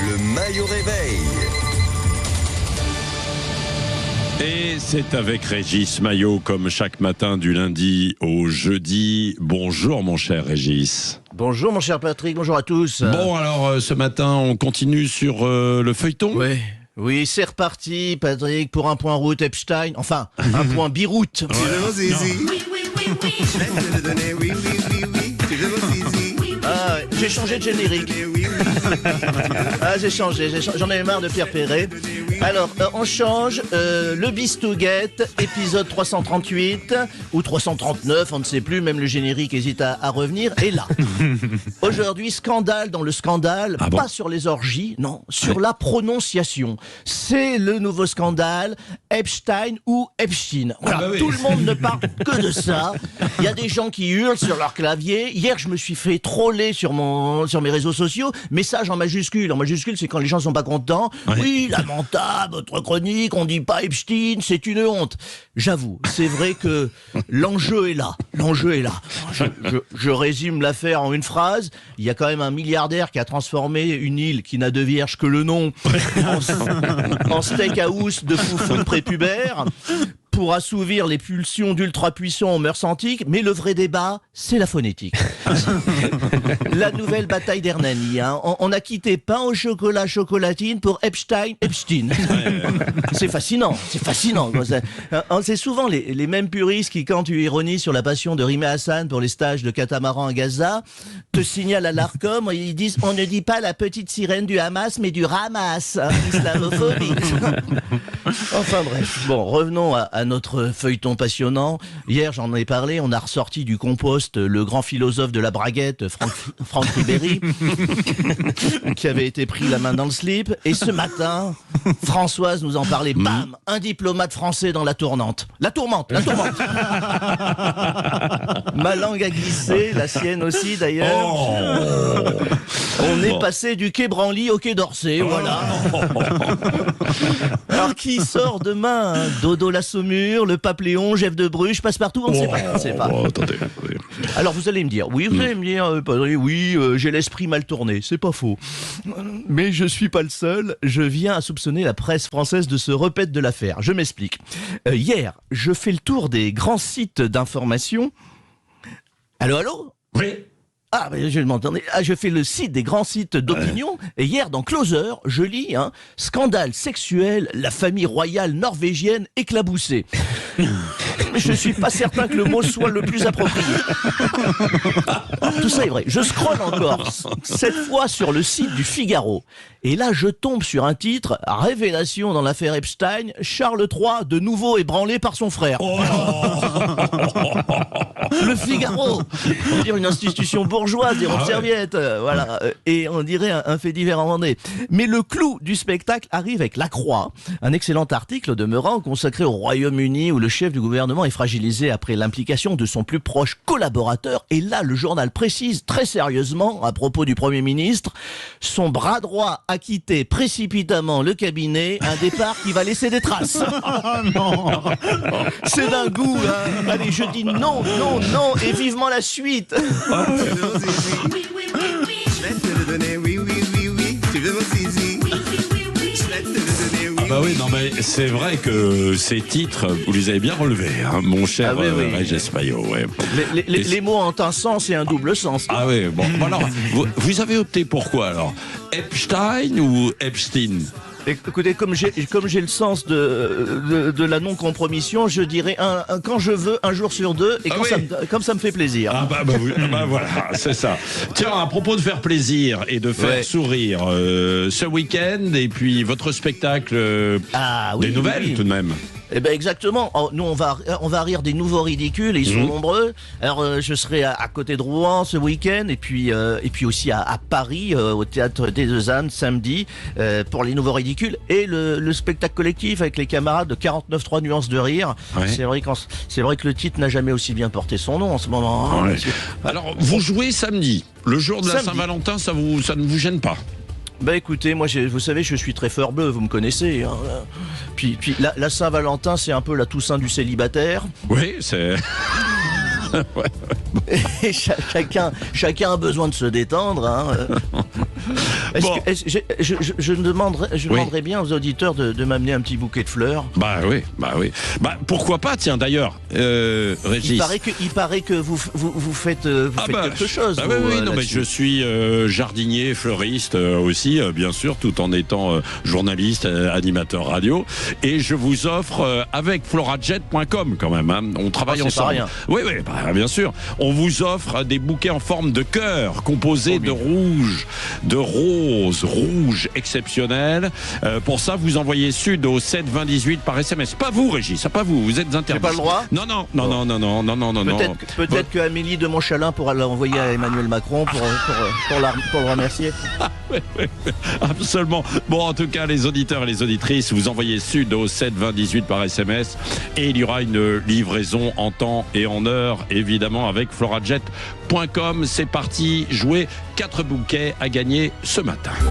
Le Maillot Réveil. Et c'est avec Régis Maillot, comme chaque matin du lundi au jeudi. Bonjour mon cher Régis. Bonjour mon cher Patrick, bonjour à tous. Bon alors ce matin on continue sur le feuilleton. Oui, c'est reparti Patrick pour un point route Epstein, enfin un point biroute. Tu veux mon zizi? Oui, je vais te le donner, oui. Tu veux mon zizi? Ah, j'ai changé de générique. Ah, j'ai changé, j'en avais marre de Pierre Perret. Alors, on change, le Bistouguette, épisode 338, ou 339, on ne sait plus, même le générique hésite à revenir, et là. Aujourd'hui, scandale dans le scandale, pas sur les orgies, non, sur la prononciation. C'est le nouveau scandale, Epstein ou Epstein. Voilà, tout le monde ne parle que de ça. Il y a des gens qui hurlent sur leur clavier. Hier, je me suis fait troller sur mes réseaux sociaux, message en majuscule. En majuscule, c'est quand les gens sont pas contents. Oui, lamentable, votre chronique, on dit pas Epstein, c'est une honte. J'avoue, c'est vrai que l'enjeu est là. Je résume l'affaire en une phrase. Il y a quand même un milliardaire qui a transformé une île qui n'a de vierge que le nom en steakhouse de foufou prépubère pour assouvir les pulsions d'ultra-puissants aux mœurs antiques, mais le vrai débat, c'est la phonétique. La nouvelle bataille d'Hernani. On a quitté pain au chocolat, chocolatine pour Epstein. C'est fascinant. C'est souvent les mêmes puristes qui, quand tu ironies sur la passion de Rimé Hassan pour les stages de catamaran à Gaza, te signalent à l'Arcom, ils disent on ne dit pas la petite sirène du Hamas, mais du Ramas, islamophobie. Enfin bref, bon, revenons à notre feuilleton passionnant. Hier, j'en ai parlé, on a ressorti du compost le grand philosophe de la braguette, Franck Ribéry, qui avait été pris la main dans le slip. Et ce matin, Françoise nous en parlait. Bam, un diplomate français dans la tourmente. La tourmente. Ma langue a glissé, la sienne aussi d'ailleurs. On est passé du quai Branly au quai d'Orsay, voilà. Alors qui sort demain? Dodo la Saumure, le Pape Léon, Jeff de Bruges, Passepartout, on ne sait pas. Attendez. Alors vous allez me dire, j'ai l'esprit mal tourné, c'est pas faux. Mais je suis pas le seul, je viens à soupçonner la presse française de se repaître de l'affaire. Je m'explique. Hier, je fais le tour des grands sites d'information. Allô? Oui. Ah, mais je m'entendais. Ah, je fais le site des grands sites d'opinion. Et hier, dans Closer, je lis scandale sexuel, la famille royale norvégienne éclaboussée. Je suis pas certain que le mot soit le plus approprié. Tout ça est vrai. Je scrolle encore, cette fois sur le site du Figaro. Et là, je tombe sur un titre, révélation dans l'affaire Epstein, Charles III de nouveau ébranlé par son frère. Le Figaro, on va dire une institution bourgeoise, des serviettes, voilà. Et on dirait un fait divers en Vendée. Mais le clou du spectacle arrive avec La Croix, un excellent article demeurant consacré au Royaume-Uni où le chef du gouvernement est fragilisé après l'implication de son plus proche collaborateur. Et là, le journal précise très sérieusement, à propos du Premier ministre, son bras droit a quitté précipitamment le cabinet, un départ qui va laisser des traces. C'est d'un goût, Allez, je dis non, et vivement la suite. Je vais te le donner, oui. Tu veux mon zizi? Je vais te le donner, oui. Oui, non mais c'est vrai que ces titres, vous les avez bien relevés, mon cher Régis Maillot. Ouais. Les mots ont un sens et un double sens. Ah oui, bon alors, vous avez opté pour quoi alors? Epstein ou Epstein? Écoutez, comme j'ai le sens de la non-compromission, je dirais quand je veux, un jour sur deux, et comme ça me fait plaisir. Voilà, c'est ça. Tiens, à propos de faire plaisir et de faire sourire, ce week-end, et puis votre spectacle des nouvelles tout de même. Eh ben exactement. Nous on va rire des nouveaux ridicules et ils sont nombreux. Alors je serai à côté de Rouen ce week-end et puis aussi à Paris au théâtre des Deux Ânes samedi pour les nouveaux ridicules et le spectacle collectif avec les camarades de 49.3 nuances de rire. Ouais. C'est vrai que le titre n'a jamais aussi bien porté son nom en ce moment. Ouais. Alors vous jouez samedi, le jour de la Saint-Valentin, ça ne vous gêne pas? Bah écoutez, moi vous savez, je suis très fleur bleue, vous me connaissez. Puis la Saint-Valentin, c'est un peu la Toussaint du célibataire. Oui, c'est... Et chacun a besoin de se détendre. Bon. Je demanderais bien aux auditeurs de m'amener un petit bouquet de fleurs. Bah oui. Bah pourquoi pas, tiens, d'ailleurs, Régis. Il paraît que vous faites quelque chose. Ah oui, non, mais je suis jardinier, fleuriste aussi, bien sûr, tout en étant journaliste, animateur radio. Et je vous offre avec florajet.com quand même. Hein, on travaille ensemble. Pas rien. Oui, bah, bien sûr. On vous offre des bouquets en forme de cœur, composés de rouge, de rose, rouge exceptionnel. Pour ça, vous envoyez Sud au 7 20 18 par SMS. Pas vous, Régis, pas vous. Vous êtes interdit. J'ai pas le droit. Non. Peut-être que Amélie de Montchalin pourra l'envoyer à Emmanuel Macron pour le remercier. Oui, absolument. Bon, en tout cas, les auditeurs et les auditrices, vous envoyez Sud au 7 20 18 par SMS et il y aura une livraison en temps et en heure, évidemment, avec florajet.com. C'est parti, jouer 4 bouquets à gagner ce matin.